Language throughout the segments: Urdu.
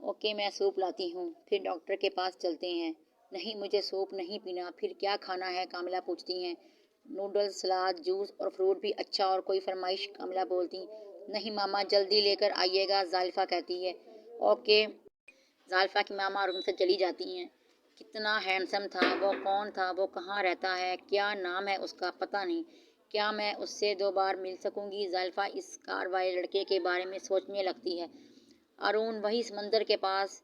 اوکے میں سوپ لاتی ہوں، پھر ڈاکٹر کے پاس چلتے ہیں۔ نہیں مجھے سوپ نہیں پینا۔ پھر کیا کھانا ہے؟ کاملہ پوچھتی ہیں۔ نوڈلز، سلاد، جوس اور فروٹ بھی۔ اچھا اور کوئی فرمائش؟ کاملہ بولتی۔ نہیں ماما جلدی لے کر آئیے گا، زائلفہ کہتی ہے۔ اوکے۔ زائلفہ کی ماما روم سے چلی جاتی ہیں۔ کتنا ہینڈسم تھا، وہ کون تھا، وہ کہاں رہتا ہے، کیا نام ہے اس کا، پتہ نہیں، کیا میں اس سے 2 بار مل سکوں گی؟ زائلفہ اس کار والے لڑکے کے بارے میں سوچنے لگتی ہے۔ ارون وہی سمندر کے پاس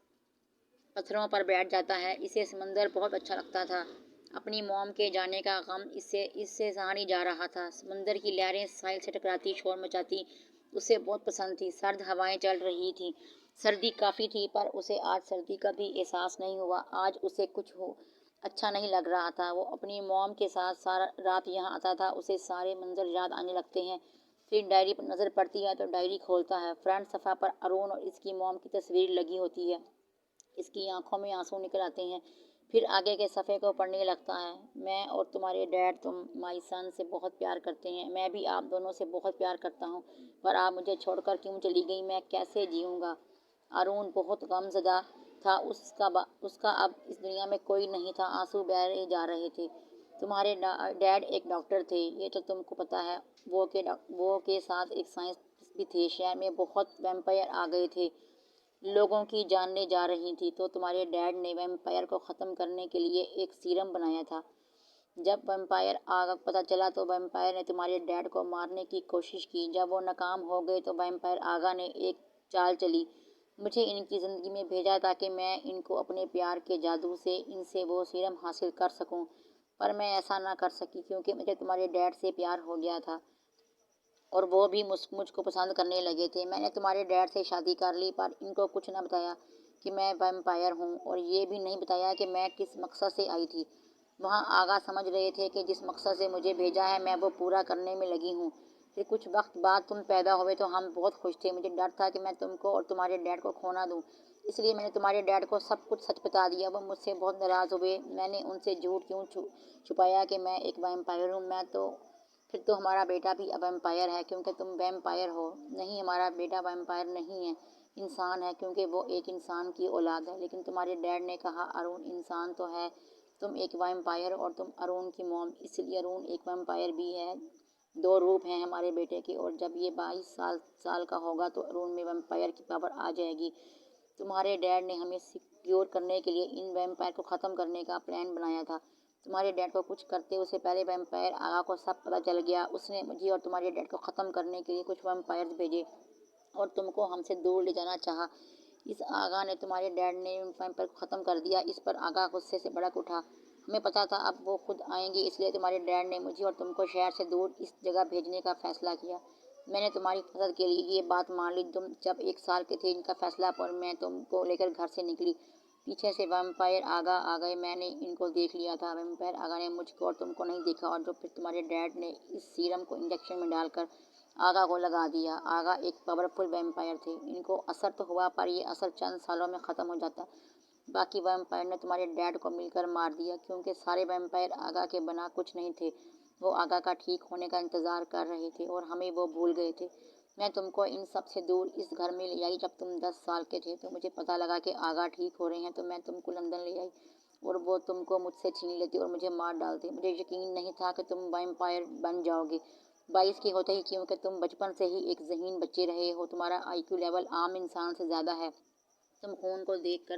پتھروں پر بیٹھ جاتا ہے۔ اسے سمندر بہت اچھا لگتا تھا۔ اپنی موم کے جانے کا غم اس سے سہا نہیں جا رہا تھا۔ سمندر کی لہریں ساحل سے ٹکراتی، شور مچاتی اسے بہت پسند تھی۔ سرد ہوائیں چل رہی تھیں۔ سردی کافی تھی پر اسے آج سردی کا بھی احساس نہیں ہوا۔ آج اسے کچھ اچھا نہیں لگ رہا تھا۔ وہ اپنی موم کے ساتھ سارا رات یہاں آتا تھا۔ اسے سارے منظر یاد آنے لگتے ہیں۔ پھر ڈائری پر نظر پڑتی ہے تو ڈائری کھولتا ہے۔ فرنٹ صفحہ پر ارون اور اس کی موم کی تصویر لگی ہوتی ہے۔ اس کی آنکھوں میں آنسو نکل آتے ہیں۔ پھر آگے کے صفحے کو پڑھنے لگتا ہے۔ میں اور تمہارے ڈیڈ تم مائی سن سے بہت پیار کرتے ہیں۔ میں بھی آپ دونوں سے بہت پیار کرتا ہوں، پر آپ مجھے چھوڑ کر کیوں چلی گئی؟ میں کیسے جیوں گا؟ ارون بہت غم زدہ تھا۔ اس کا اب اس دنیا میں کوئی نہیں تھا۔ آنسو بہہ جا رہے تھے۔ تمہارے ڈیڈ ایک ڈاکٹر تھے، یہ تو تم کو پتہ ہے۔ وہ کے ساتھ ایک سائنٹسٹ بھی تھے۔ شہر میں بہت ویمپائر آ گئے تھے، لوگوں کی جانیں جا رہی تھیں، تو تمہارے ڈیڈ نے ویمپائر کو ختم کرنے کے لیے ایک سیرم بنایا تھا۔ جب ویمپائر آگ پتہ چلا تو ویمپائر نے تمہارے ڈیڈ کو مارنے کی کوشش کی۔ جب وہ ناکام ہو گئے تو ویمپائر آگا نے ایک چال چلی، مجھے ان کی زندگی میں بھیجا تاکہ میں ان کو اپنے پیار کے جادو سے ان سے وہ سیرم حاصل کر سکوں، پر میں ایسا نہ کر سکی کیونکہ مجھے تمہارے ڈیڈ سے پیار ہو گیا تھا اور وہ بھی مجھ کو پسند کرنے لگے تھے۔ میں نے تمہارے ڈیڈ سے شادی کر لی، پر ان کو کچھ نہ بتایا کہ میں ویمپائر ہوں، اور یہ بھی نہیں بتایا کہ میں کس مقصد سے آئی تھی۔ وہاں آگا سمجھ رہے تھے کہ جس مقصد سے مجھے بھیجا ہے میں وہ پورا کرنے میں لگی ہوں۔ پھر کچھ وقت بعد تم پیدا ہوئے تو ہم بہت خوش تھے۔ مجھے ڈر تھا کہ میں تم کو اور تمہارے ڈیڈ کو کھو نہ دوں، اس لیے میں نے تمہارے ڈیڈ کو سب کچھ سچ بتا دیا۔ وہ مجھ سے بہت ناراض ہوئے۔ میں نے ان سے جھوٹ کیوں چھپایا کہ میں ایک ویمپائر ہوں؟ پھر تو ہمارا بیٹا بھی اب ویمپائر ہے کیونکہ تم ویمپائر ہو۔ نہیں ہمارا بیٹا ویمپائر نہیں ہے، انسان ہے کیونکہ وہ ایک انسان کی اولاد ہے۔ لیکن تمہارے ڈیڈ نے کہا ارون انسان تو ہے، تم ایک ویمپائر اور تم ارون کی موم، اس لیے ارون ایک ویمپائر بھی ہے۔ 2 روپ ہیں ہمارے بیٹے کے، اور جب یہ 22 سال کا ہوگا تو ارون میں ویمپائر کی پاور آ جائے گی۔ تمہارے ڈیڈ نے ہمیں سیکیور کرنے کے لیے ان ویمپائر کو ختم کرنے کا پلان بنایا تھا۔ تمہارے ڈیڈ کو کچھ کرتے اسے پہلے ویمپائر آگا کو سب پتہ چل گیا۔ اس نے مجھے اور تمہارے ڈیڈ کو ختم کرنے کے لیے کچھ ویمپائرز بھیجے اور تم کو ہم سے دور لے جانا چاہا۔ اس آگا نے تمہارے ڈیڈ نے ویمپائر کو ختم کر دیا۔ اس پر آگا غصے سے بھڑک اٹھا۔ ہمیں پتہ تھا اب وہ خود آئیں گے، اس لیے تمہارے ڈیڈ نے مجھے اور تم کو شہر سے دور اس جگہ بھیجنے کا فیصلہ کیا۔ میں نے تمہاری حفاظت کے لیے یہ بات مان لی۔ تم جب 1 سال کے تھے ان کا فیصلہ پر میں تم کو لے کر گھر سے نکلی، پیچھے سے ویمپائر آگا آ گئے، میں نے ان کو دیکھ لیا تھا۔ ویمپائر آگا نے مجھ کو اور تم کو نہیں دیکھا، اور پھر تمہارے ڈیڈ نے اس سیرم کو انجیکشن میں ڈال کر آگا کو لگا دیا۔ آگا ایک پاورفل ویمپائر تھے، ان کو اثر تو ہوا پر یہ اثر چند سالوں میں ختم ہو جاتا۔ باقی ویمپائر نے تمہارے ڈیڈ کو مل کر مار دیا کیونکہ سارے ویمپائر آگا کے بنا کچھ نہیں تھے۔ وہ آگا کا ٹھیک ہونے کا انتظار کر رہے تھے اور ہمیں وہ بھول گئے تھے۔ میں تم کو ان سب سے دور اس گھر میں لے آئی جب تم 10 سال کے تھے، تو مجھے پتہ لگا کہ آگا ٹھیک ہو رہے ہیں، تو میں تم کو لندن لے آئی اور وہ تم کو مجھ سے چھین لیتے اور مجھے مار ڈالتے۔ مجھے یقین نہیں تھا کہ تم ویمپائر بن جاؤ گے 22 کے ہوتے ہی، کیونکہ تم بچپن سے ہی ایک ذہین بچے رہے ہو۔ تمہارا آئی کیو لیول عام انسان سے زیادہ ہے۔ تم خون کو دیکھ کر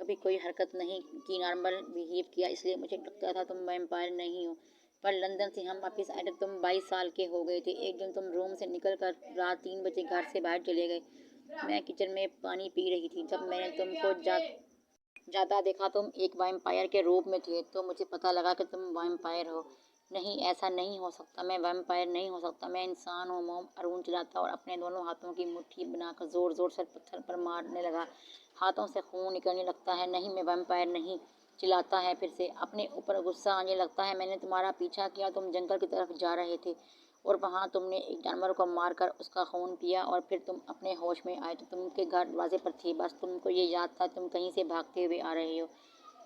کبھی کوئی حرکت نہیں کی، نارمل بیہیو کیا، اس لیے مجھے لگتا تھا تم ویمپائر نہیں ہو۔ پر لندن سے ہم واپس آئے تو تم 22 سال کے ہو گئے تھے۔ ایک دن تم روم سے نکل کر رات 3 بجے گھر سے باہر چلے گئے۔ میں کچن میں پانی پی رہی تھی، جب میں نے تم کو جاتا دیکھا۔ تم ایک ویمپائر کے روپ میں تھے، تو مجھے پتہ لگا کہ تم ویمپائر ہو۔ نہیں ایسا نہیں ہو سکتا، میں ویمپائر نہیں ہو سکتا، میں انسان ہوں۔ موم ارون چلاتا اور اپنے دونوں ہاتھوں کی مٹھی بنا کر زور زور سے پتھر پر مارنے لگا۔ ہاتھوں سے خون نکلنے لگتا ہے۔ نہیں میں ویمپائر نہیں، چلاتا ہے پھر سے۔ اپنے اوپر غصہ آنے لگتا ہے۔ میں نے تمہارا پیچھا کیا، تم جنگل کی طرف جا رہے تھے اور وہاں تم نے ایک جانور کو مار کر اس کا خون پیا اور پھر تم اپنے ہوش میں آئے تو تم کے گھر دروازے پر تھے، بس تم کو یہ یاد تھا تم کہیں سے بھاگتے ہوئے آ رہے ہو۔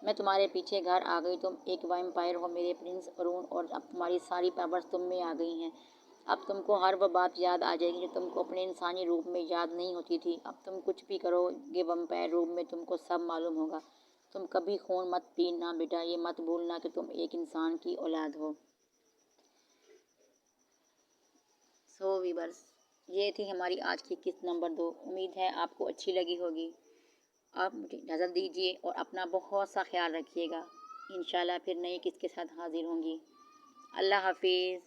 میں تمہارے پیچھے گھر آ گئی۔ تم ایک ویمپائر ہو میرے پرنس ارون، اور اب تمہاری ساری پاورز تم میں آ گئی ہیں۔ اب تم کو ہر وہ بات یاد آ جائے گی جو تم کو اپنے انسانی روپ میں یاد نہیں ہوتی تھی۔ اب تم کچھ بھی کرو گے ویمپائر روپ میں تم کو سب معلوم ہوگا۔ تم کبھی خون مت پینا بیٹا، یہ مت بھولنا کہ تم ایک انسان کی اولاد ہو۔ سو ویورس، یہ تھی ہماری آج کی قسط نمبر 2۔ امید ہے آپ کو اچھی لگی ہوگی۔ آپ مجھے اجازت دیجیے اور اپنا بہت سا خیال رکھیے گا۔ انشاءاللہ پھر نئی قسط کے ساتھ حاضر ہوں گی۔ اللہ حافظ۔